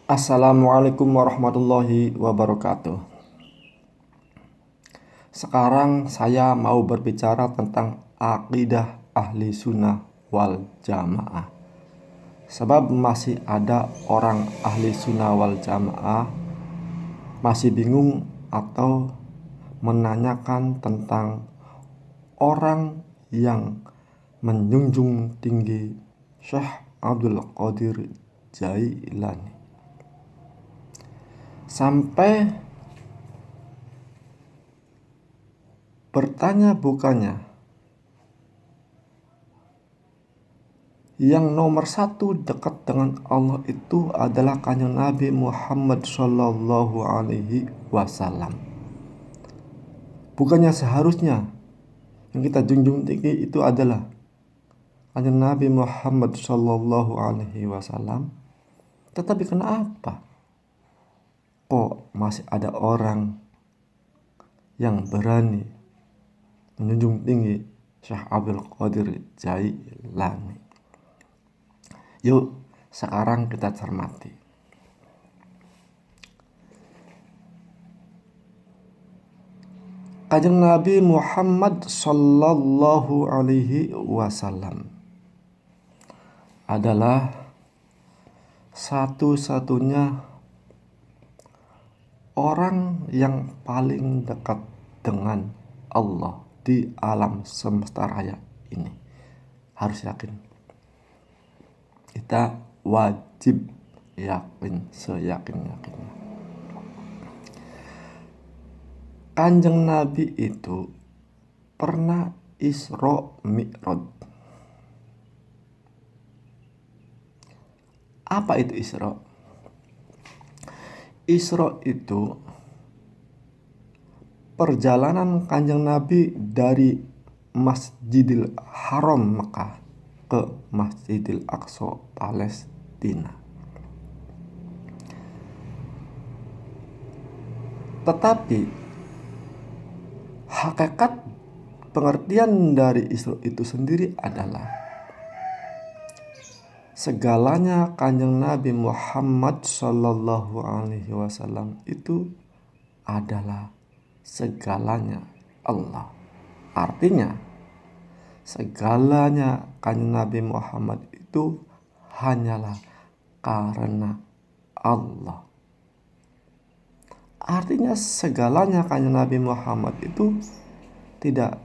Assalamualaikum warahmatullahi wabarakatuh. Sekarang saya mau berbicara tentang akidah ahli sunnah wal jamaah. Sebab masih ada orang ahli sunnah wal jamaah masih bingung atau menanyakan tentang orang yang menjunjung tinggi Syekh Abdul Qadir Jailani. Sampai bertanya bukannya, yang nomor satu dekat dengan Allah itu adalah Kanjeng Nabi Muhammad Shallallahu Alaihi Wasallam. Bukannya seharusnya yang kita junjung tinggi itu adalah Kanjeng Nabi Muhammad Shallallahu Alaihi Wasallam. Tetapi kenapa kok masih ada orang yang berani menjunjung tinggi Syekh Abdul Qadir Jailani? Yuk, sekarang kita cermati. Kanjeng Nabi Muhammad Sallallahu Alaihi Wasallam adalah satu-satunya orang yang paling dekat dengan Allah di alam semesta raya ini. Harus yakin. Kita wajib yakin seyakin-yakinnya. Kanjeng Nabi itu pernah Isra Mi'raj. Apa itu Isra? Isra itu perjalanan Kanjeng Nabi dari Masjidil Haram Mekah ke Masjidil Aqsa Palestina. Tetapi hakikat pengertian dari Isra itu sendiri adalah segalanya Kanjeng Nabi Muhammad Sallallahu Alaihi Wasallam itu adalah segalanya Allah. Artinya segalanya Kanjeng Nabi Muhammad itu hanyalah karena Allah. Artinya segalanya Kanjeng Nabi Muhammad itu tidak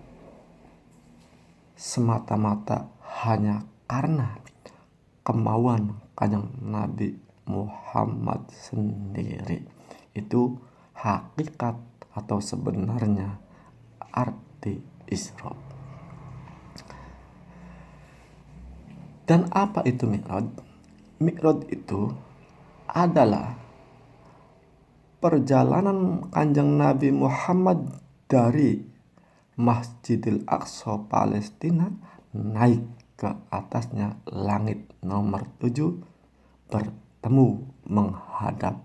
semata-mata hanya karena kemauan Kanjeng Nabi Muhammad sendiri. Itu hakikat atau sebenarnya arti Isra. Dan apa itu Mi'raj? Mi'raj itu adalah perjalanan Kanjeng Nabi Muhammad dari Masjidil Aqsa Palestina naik ke atasnya langit nomor 7, bertemu menghadap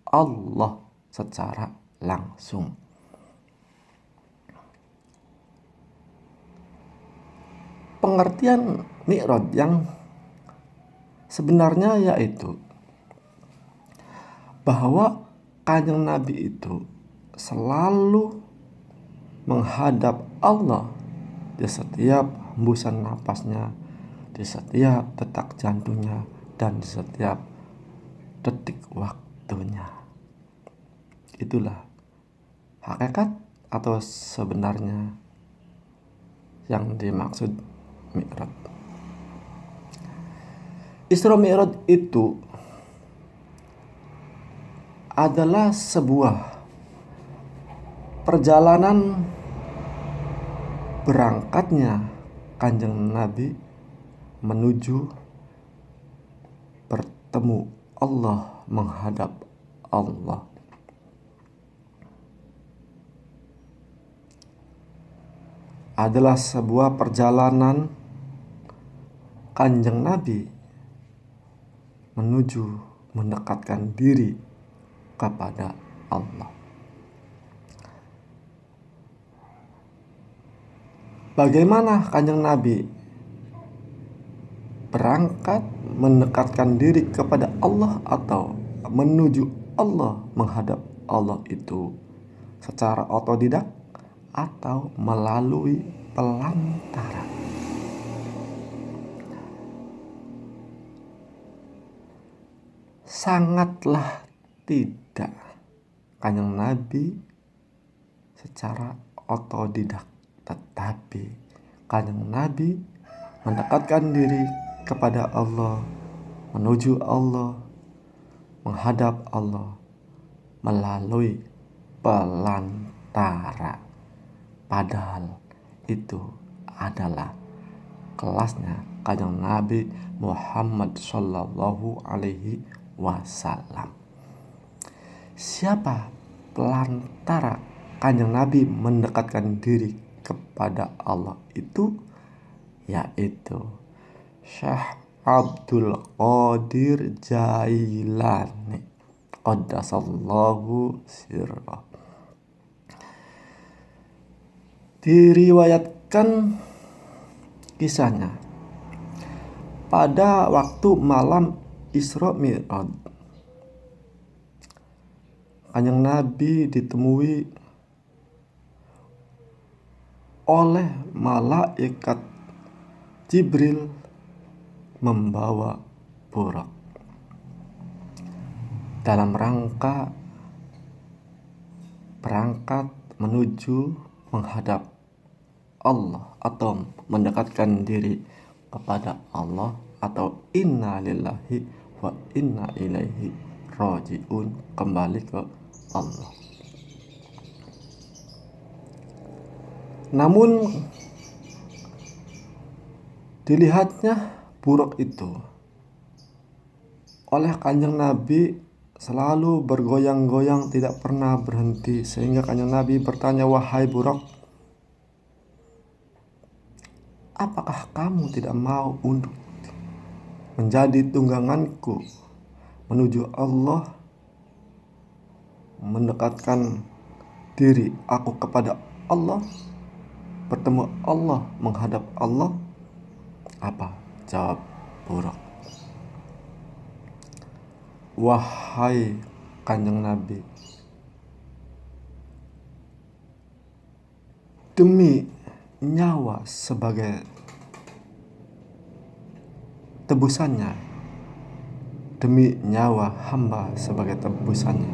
Allah secara langsung. Pengertian Mi'raj yang sebenarnya yaitu bahwa Kanjeng Nabi itu selalu menghadap Allah di setiap hembusan napasnya, di setiap detak jantungnya, dan di setiap detik waktunya. Itulah hakikat atau sebenarnya yang dimaksud Mi'raj. Isra Mi'raj itu adalah sebuah perjalanan berangkatnya Kanjeng Nabi menuju bertemu Allah, menghadap Allah. Adalah sebuah perjalanan Kanjeng Nabi menuju mendekatkan diri kepada Allah. Bagaimana Kanjeng Nabi berangkat mendekatkan diri kepada Allah atau menuju Allah, menghadap Allah itu secara otodidak atau melalui pelantara? Sangatlah tidak. Kanjeng Nabi secara otodidak, tetapi Kanjeng Nabi mendekatkan diri kepada Allah, menuju Allah, menghadap Allah melalui pelantara. Padahal itu adalah kelasnya Kanjeng Nabi Muhammad Shallallahu Alaihi Wasallam. Siapa pelantara Kanjeng Nabi mendekatkan diri kepada Allah itu? Yaitu Syekh Abdul Qadir Jailani qaddasallahu sirrah. Diriwayatkan kisahnya pada waktu malam Isra Mi'raj, Kanjeng Nabi ditemui oleh malaikat Jibril membawa Burak dalam rangka berangkat menuju menghadap Allah atau mendekatkan diri kepada Allah, atau inna lillahi wa inna ilaihi rajiun, kembali ke Allah. Namun dilihatnya Burak itu oleh Kanjeng Nabi selalu bergoyang-goyang, tidak pernah berhenti, sehingga Kanjeng Nabi bertanya, "Wahai Burak, apakah kamu tidak mau untuk menjadi tungganganku menuju Allah, mendekatkan diri aku kepada Allah, bertemu Allah, menghadap Allah?" Apa jawab Burak? "Wahai Kanjeng Nabi, demi nyawa sebagai tebusannya, demi nyawa hamba sebagai tebusannya,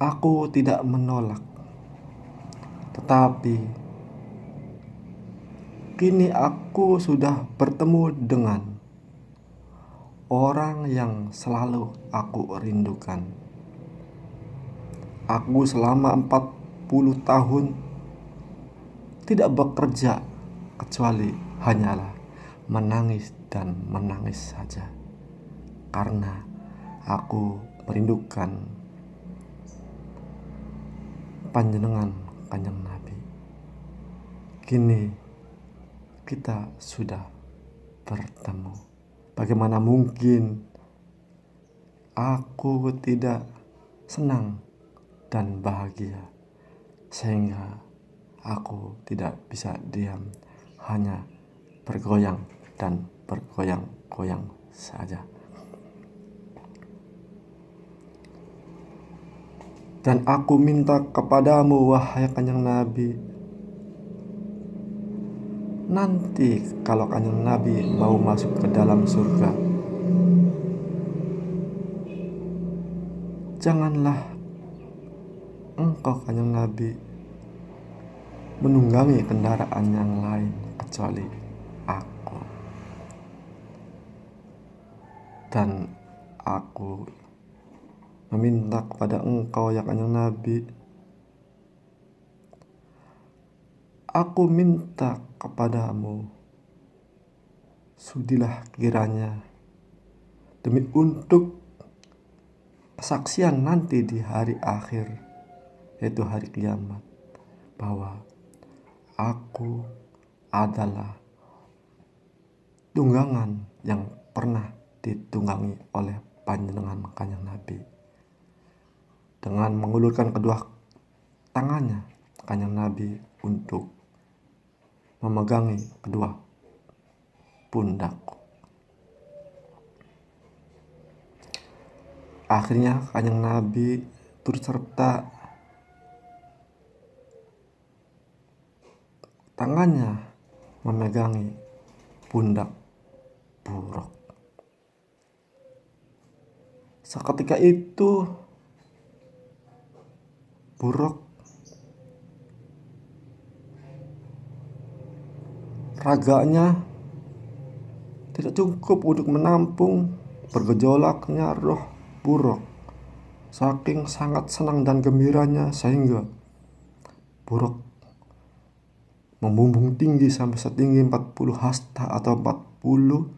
aku tidak menolak. Tetapi kini aku sudah bertemu dengan orang yang selalu aku rindukan. Aku selama 40 tahun tidak bekerja kecuali hanyalah menangis dan menangis saja, karena aku merindukan panjenengan Kanjeng Nabi. Kini kita sudah bertemu. Bagaimana mungkin aku tidak senang dan bahagia, sehingga aku tidak bisa diam, hanya bergoyang dan bergoyang-goyang saja. Dan aku minta kepadamu, wahai Kanjeng Nabi, nanti kalau Kanjeng Nabi mau masuk ke dalam surga, janganlah engkau Kanjeng Nabi menunggangi kendaraan yang lain kecuali aku. Dan aku meminta kepada engkau ya Kanjeng Nabi, aku minta kepadamu, sudilah kiranya demi untuk kesaksian nanti di hari akhir, yaitu hari kiamat, bahwa aku adalah tunggangan yang pernah ditunggangi oleh panjenengan Kanjeng Nabi. Dengan mengulurkan kedua tangannya Kanjeng Nabi untuk memegangi kedua pundakku. Akhirnya Kanjeng Nabi turut serta tangannya memegangi pundak Buruk. Seketika itu Buruk raganya tidak cukup untuk menampung bergejolaknya roh Buruk. Saking sangat senang dan gembiranya sehingga Buruk membumbung tinggi sampai setinggi 40 hasta atau 40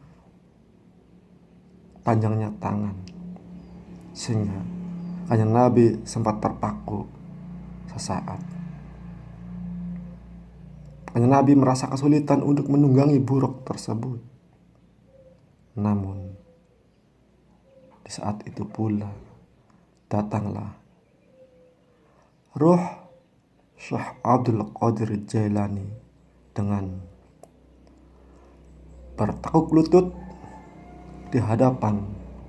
panjangnya tangan, sehingga Kanjeng Nabi sempat terpaku sesaat. Kanjeng Nabi merasa kesulitan untuk menunggangi Buruk tersebut. Namun di saat itu pula datanglah roh Syekh Abdul Qadir Jailani dengan bertekuk lutut di hadapan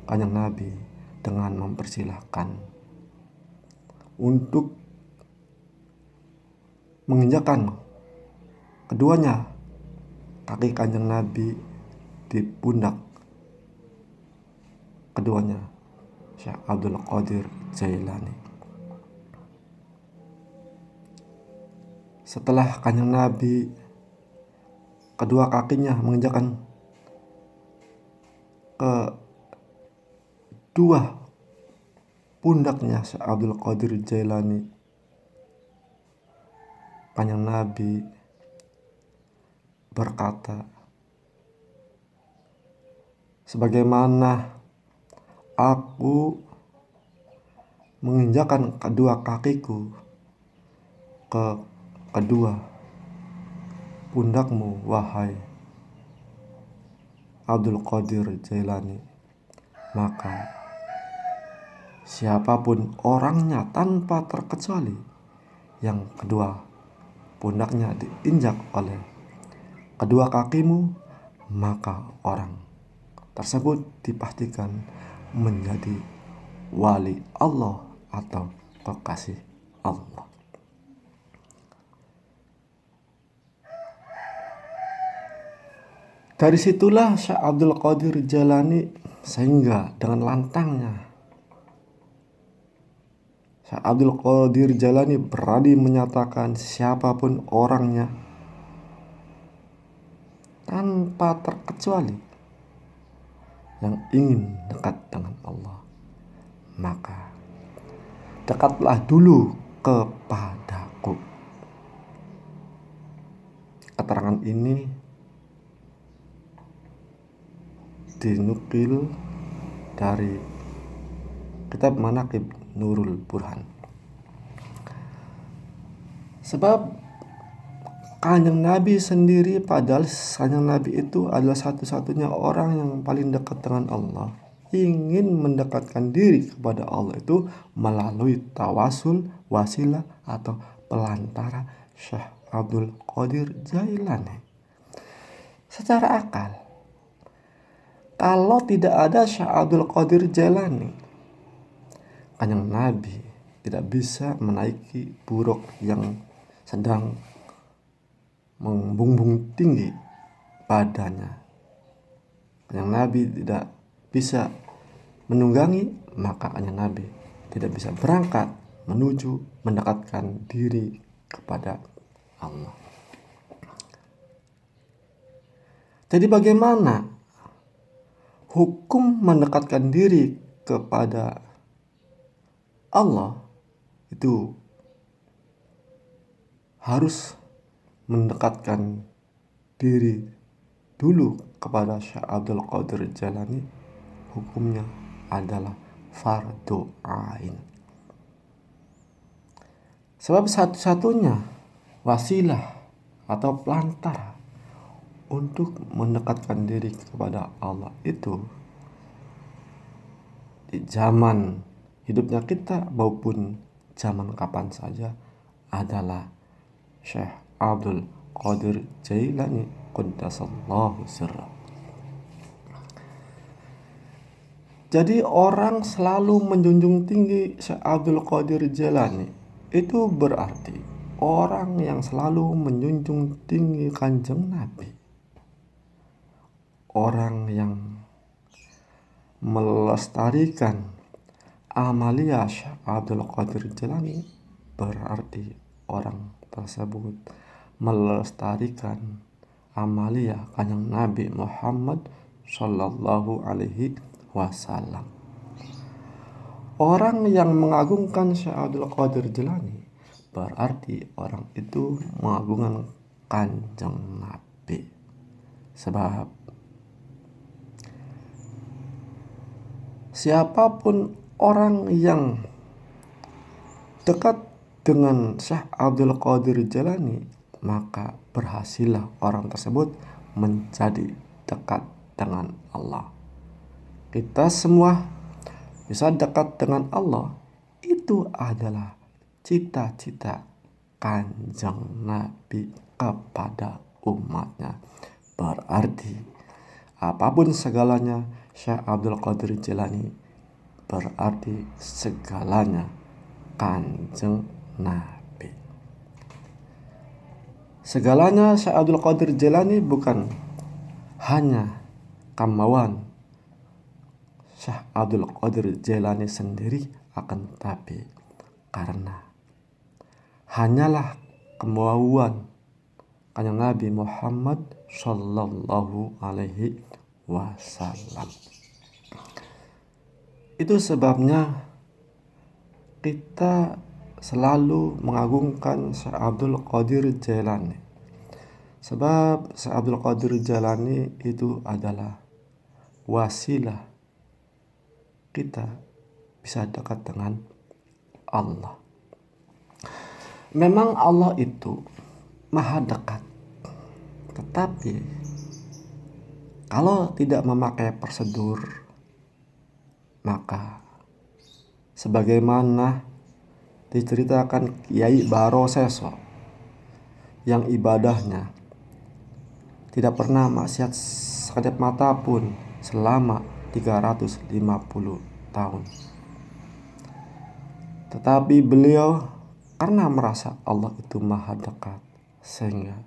Kanjeng Nabi dengan mempersilahkan untuk menginjakan keduanya kaki Kanjeng Nabi di pundak keduanya Syekh Abdul Qadir Jailani. Setelah Kanjeng Nabi kedua kakinya menginjakan kedua pundaknya Syekh Abdul Qadir Jailani, Kanjeng Nabi berkata, sebagaimana aku menginjakan kedua kakiku ke kedua pundakmu, wahai Abdul Qadir Jailani, maka siapapun orangnya tanpa terkecuali yang kedua pundaknya diinjak oleh kedua kakimu, maka orang tersebut dipastikan menjadi wali Allah atau kekasih Allah. Dari situlah Syekh Abdul Qadir Jailani sehingga dengan lantangnya Syekh Abdul Qadir Jailani berani menyatakan siapapun orangnya tanpa terkecuali yang ingin dekat dengan Allah, maka dekatlah dulu kepadaku. Keterangan ini dinukil dari kitab Manaqib Nurul Burhan. Sebab Kanjeng Nabi sendiri, padahal Kanjeng Nabi itu adalah satu-satunya orang yang paling dekat dengan Allah, ingin mendekatkan diri kepada Allah itu melalui tawasul, wasilah atau pelantara Syekh Abdul Qadir Jailani. Secara akal, kalau tidak ada Syekh Abdul Qadir Jailani, Kanjeng Nabi tidak bisa menaiki Buruk yang sedang membumbung tinggi badannya. Kanjeng Nabi tidak bisa menunggangi, maka Kanjeng Nabi tidak bisa berangkat menuju mendekatkan diri kepada Allah. Jadi bagaimana hukum mendekatkan diri kepada Allah itu harus mendekatkan diri dulu kepada Syekh Abdul Qadir Jailani. Hukumnya adalah fardu ain. Sebab satu-satunya wasilah atau pelantara untuk mendekatkan diri kepada Allah itu di zaman hidupnya kita maupun zaman kapan saja adalah Syekh Abdul Qadir Jailani qaddasallahu sirra. Jadi orang selalu menjunjung tinggi Syekh Abdul Qadir Jailani. Itu berarti orang yang selalu menjunjung tinggi Kanjeng Nabi. Orang yang melestarikan amalia Syekh Abdul Qadir Jailani berarti orang tersebut melestarikan amalia Kanjeng Nabi Muhammad Sallallahu Alaihi Wasallam. Orang yang mengagungkan Syekh Abdul Qadir Jailani berarti orang itu mengagungkan Kanjeng Nabi. Sebab siapapun orang yang dekat dengan Syekh Abdul Qadir Jailani, maka berhasillah orang tersebut menjadi dekat dengan Allah. Kita semua bisa dekat dengan Allah, itu adalah cita-cita Kanjeng Nabi kepada umatnya. Berarti apapun segalanya Syekh Abdul Qadir Jailani berarti segalanya Kanjeng Nabi. Segalanya Syekh Abdul Qadir Jailani bukan hanya kemauan Syekh Abdul Qadir Jailani sendiri, akan tetapi karena hanyalah kemauan Kanjeng Nabi Muhammad Sallallahu Alaihi Wasallam. Itu sebabnya kita selalu mengagungkan Syekh Abdul Qadir Jailani. Sebab Syekh Abdul Qadir Jailani itu adalah wasilah kita bisa dekat dengan Allah. Memang Allah itu maha dekat, tetapi kalau tidak memakai prosedur, maka sebagaimana diceritakan Kiai Baroseso yang ibadahnya tidak pernah maksiat sekejap mata pun selama 350 tahun. Tetapi beliau karena merasa Allah itu maha dekat, sehingga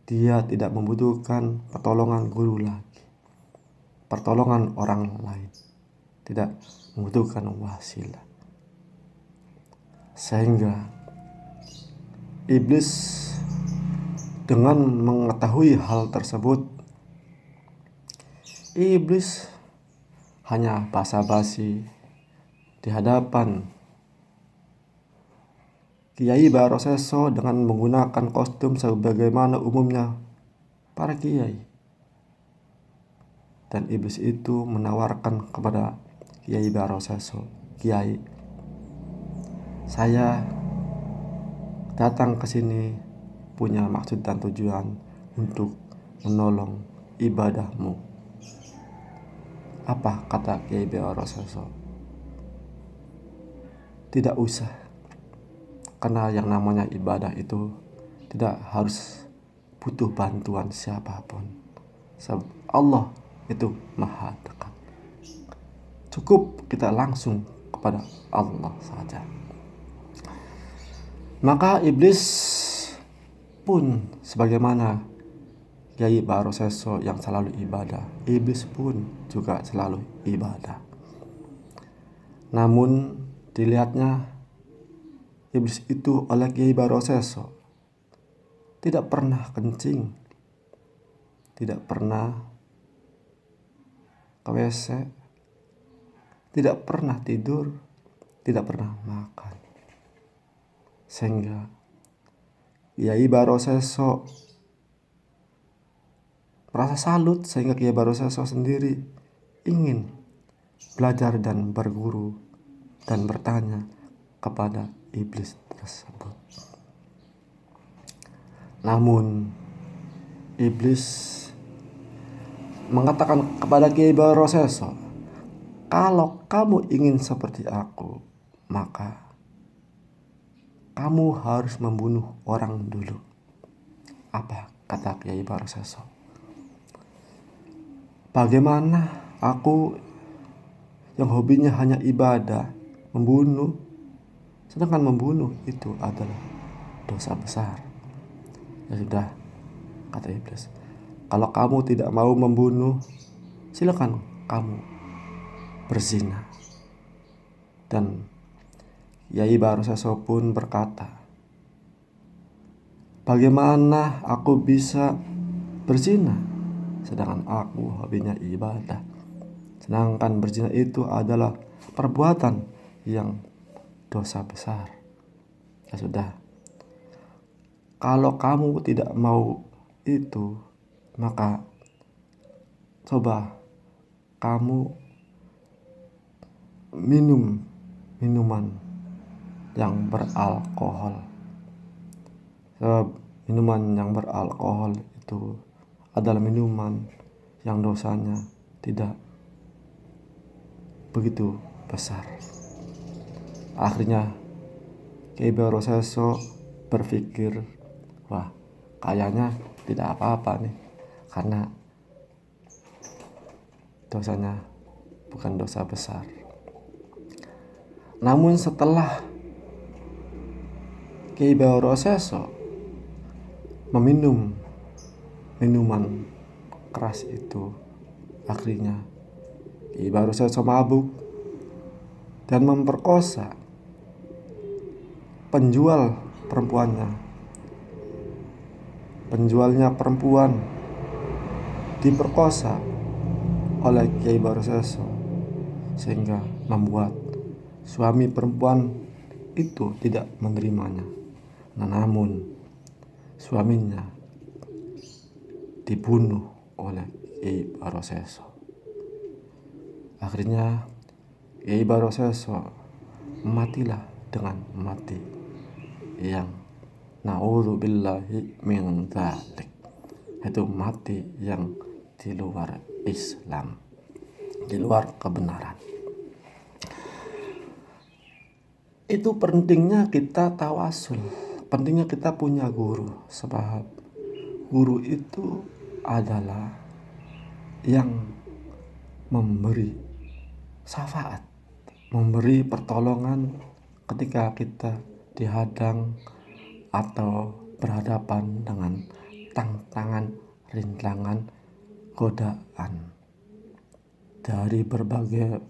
dia tidak membutuhkan pertolongan guru lagi, pertolongan orang lain, tidak membutuhkan wasilah. Sehingga iblis dengan mengetahui hal tersebut, iblis hanya basa-basi di hadapan Kiai Baroseso dengan menggunakan kostum sebagaimana umumnya para kiai. Dan iblis itu menawarkan kepada Kiai Baroseso, "Kiai, saya datang ke sini punya maksud dan tujuan untuk menolong ibadahmu." Apa kata Kiai Baroseso? Tidak usah, karena yang namanya ibadah itu tidak harus butuh bantuan siapapun. Sebab Allah itu maha dekat. Cukup kita langsung kepada Allah saja. Maka iblis pun sebagaimana Kiai Baroseso yang selalu ibadah, iblis pun juga selalu ibadah. Namun dilihatnya iblis itu oleh Kiai Baroseso tidak pernah kencing, tidak pernah ke WC, tidak pernah tidur, tidak pernah makan. Sehingga Kiai Baroseso merasa salut, sehingga Kiai Baroseso sendiri ingin belajar dan berguru dan bertanya kepada iblis tersebut. Namun iblis mengatakan kepada Kiai Baroseso, "Kalau kamu ingin seperti aku, maka kamu harus membunuh orang dulu." Apa kata Kiai Baroseso? "Bagaimana aku yang hobinya hanya ibadah, membunuh, sedangkan membunuh itu adalah dosa besar. Ya sudah, kata iblis, kalau kamu tidak mau membunuh, silakan kamu berzina. Dan Yai Baroseso pun berkata, bagaimana aku bisa berzina sedangkan aku hobinya ibadah? Sedangkan berzina itu adalah perbuatan yang dosa besar. Ya sudah, kalau kamu tidak mau itu, maka coba kamu minum minuman yang beralkohol. Sebab minuman yang beralkohol itu adalah minuman yang dosanya tidak begitu besar. Akhirnya Kiai Baroseso berpikir, wah, kayaknya tidak apa-apa nih, karena dosanya bukan dosa besar. Namun setelah Kiai Baroseso meminum minuman keras itu, akhirnya Kiai Baroseso mabuk dan memperkosa penjual perempuannya. Penjualnya perempuan diperkosa oleh Kiai Baroseso, sehingga membuat suami perempuan itu tidak menerimanya. Namun suaminya dibunuh oleh Kiai Baroseso. Akhirnya Kiai Baroseso matilah dengan mati yang na'udzubillahi min dzalik, itu mati yang di luar Islam, di luar kebenaran. Itu pentingnya kita tawasul, pentingnya kita punya guru, sebab guru itu adalah yang memberi syafaat, memberi pertolongan ketika kita dihadang atau berhadapan dengan tantangan, rintangan, godaan dari berbagai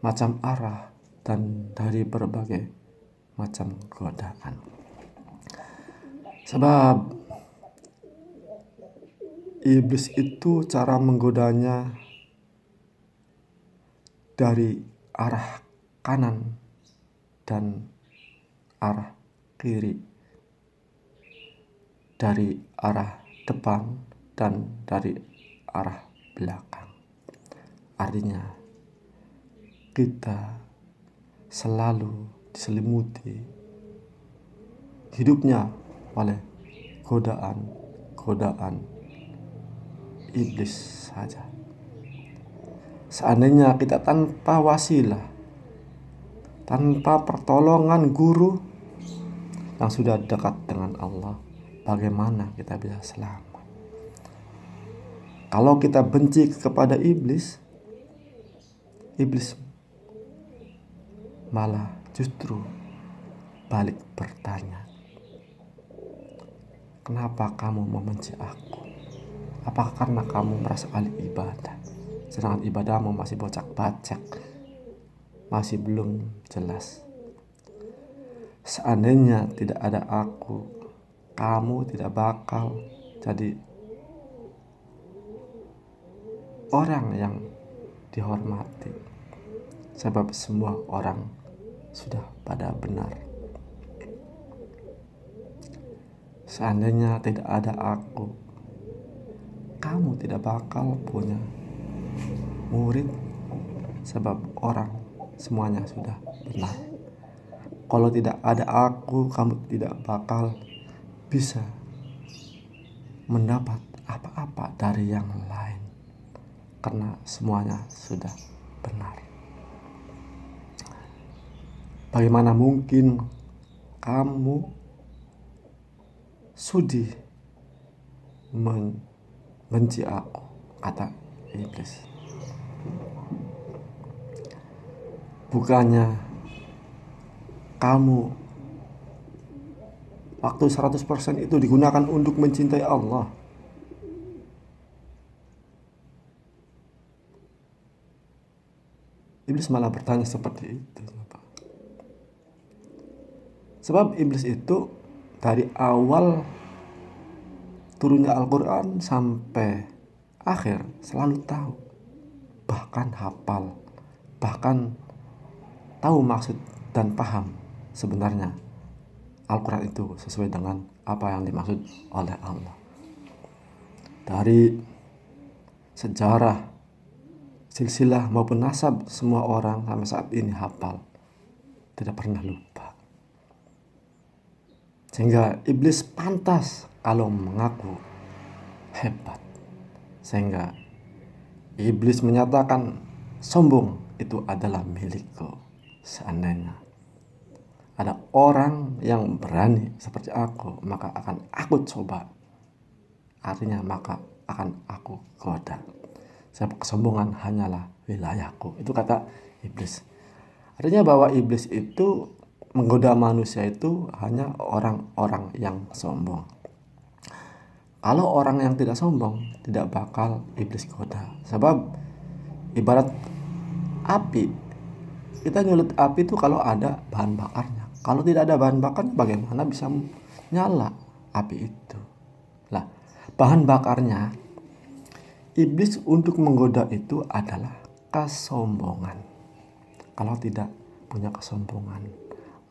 macam arah dan dari berbagai macam godaan. Sebab iblis itu cara menggodanya dari arah kanan dan arah kiri, dari arah depan dan dari arah belakang. Artinya kita selalu diselimuti hidupnya oleh godaan iblis saja. Seandainya kita tanpa wasilah, tanpa pertolongan guru yang sudah dekat dengan Allah, bagaimana kita bisa selamat? Kalau kita benci kepada iblis, iblis malah justru balik bertanya, kenapa kamu membenci aku? Apakah karena kamu merasa ahli ibadah, sedangkan ibadahmu masih bocak-bacak, masih belum jelas? Seandainya tidak ada aku, kamu tidak bakal jadi orang yang dihormati, sebab semua orang sudah pada benar. Seandainya tidak ada aku, kamu tidak bakal punya murid, sebab orang semuanya sudah benar. Kalau tidak ada aku, kamu tidak bakal bisa mendapat apa-apa dari yang lain, karena semuanya sudah benar. Bagaimana mungkin kamu sudi membenci aku, kata iblis. Bukannya kamu waktu 100% itu digunakan untuk mencintai Allah. Iblis malah bertanya seperti itu. Sebab iblis itu dari awal turunnya Al-Quran sampai akhir selalu tahu, bahkan hafal, bahkan tahu maksud dan paham sebenarnya Al-Quran itu sesuai dengan apa yang dimaksud oleh Allah. Dari sejarah, silsilah maupun nasab, semua orang sampai saat ini hafal, tidak pernah lupa. Sehingga iblis pantas kalau mengaku hebat. Sehingga iblis menyatakan sombong itu adalah milikku. Seandainya ada orang yang berani seperti aku, maka akan aku coba. Artinya maka akan aku goda. Sebab kesombongan hanyalah wilayahku. Itu kata iblis. Artinya bahwa iblis itu menggoda manusia itu hanya orang-orang yang sombong. Kalau orang yang tidak sombong, tidak bakal iblis goda. Sebab ibarat api, kita nyulut api itu kalau ada bahan bakarnya. Kalau tidak ada bahan bakarnya, bagaimana bisa nyala api itu? Lah, bahan bakarnya iblis untuk menggoda itu adalah kesombongan. Kalau tidak punya kesombongan,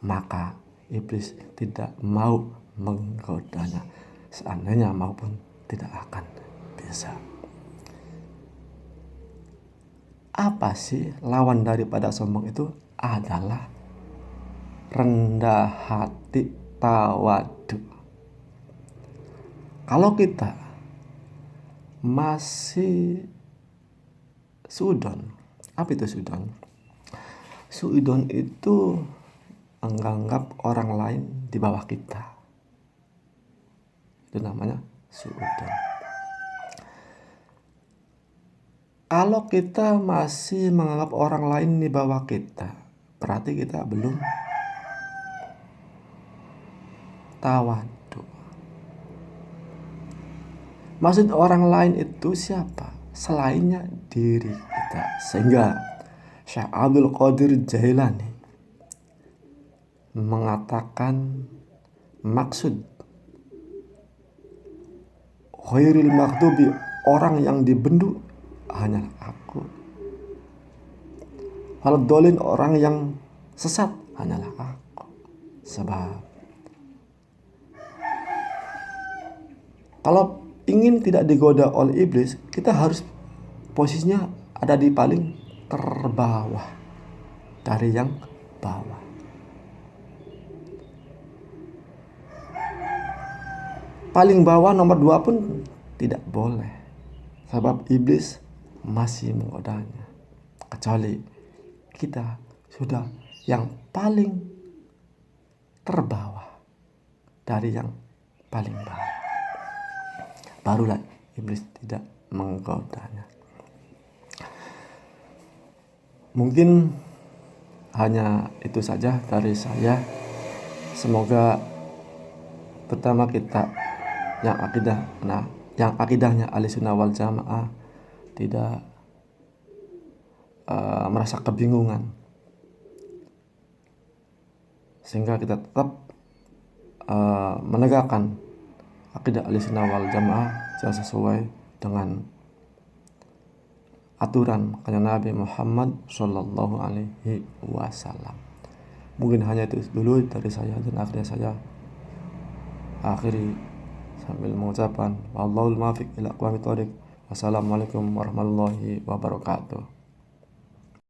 maka iblis tidak mau menggodanya. Seandainya maupun tidak akan bisa. Apa sih lawan daripada sombong itu? Adalah rendah hati, tawadu. Kalau kita masih suudon, apa itu suudon? Suudon itu menganggap orang lain di bawah kita. Itu namanya suudon. Kalau kita masih menganggap orang lain di bawah kita, berarti kita belum tawadu. Maksud orang lain itu siapa? Selainnya diri kita. Sehingga Syekh Abdul Qadir Jailani mengatakan maksud khairil maghdubi, orang yang dibendu hanyalah aku. Waladhdallin, orang yang sesat hanyalah aku. Sebab kalau ingin tidak digoda oleh iblis, kita harus posisinya ada di paling terbawah dari yang bawah. Paling bawah nomor 2 pun tidak boleh. Sebab iblis masih menggodanya. Kecuali kita sudah yang paling terbawah dari yang paling bawah. Barulah iblis tidak menggodanya. Mungkin hanya itu saja dari saya. Semoga pertama kita yang akidahnya Ahlussunnah wal Jamaah tidak merasa kebingungan, sehingga kita tetap menegakkan akidah Ahlussunnah wal Jamaah sesuai dengan aturan kanjeng Nabi Muhammad Shallallahu Alaihi Wasallam. Mungkin hanya itu dulu dari saya, dan akhirnya saya akhiri sambil mengucapkan wallahul muwaffiq ila aqwamit thoriq. Wassalamualaikum warahmatullahi wabarakatuh.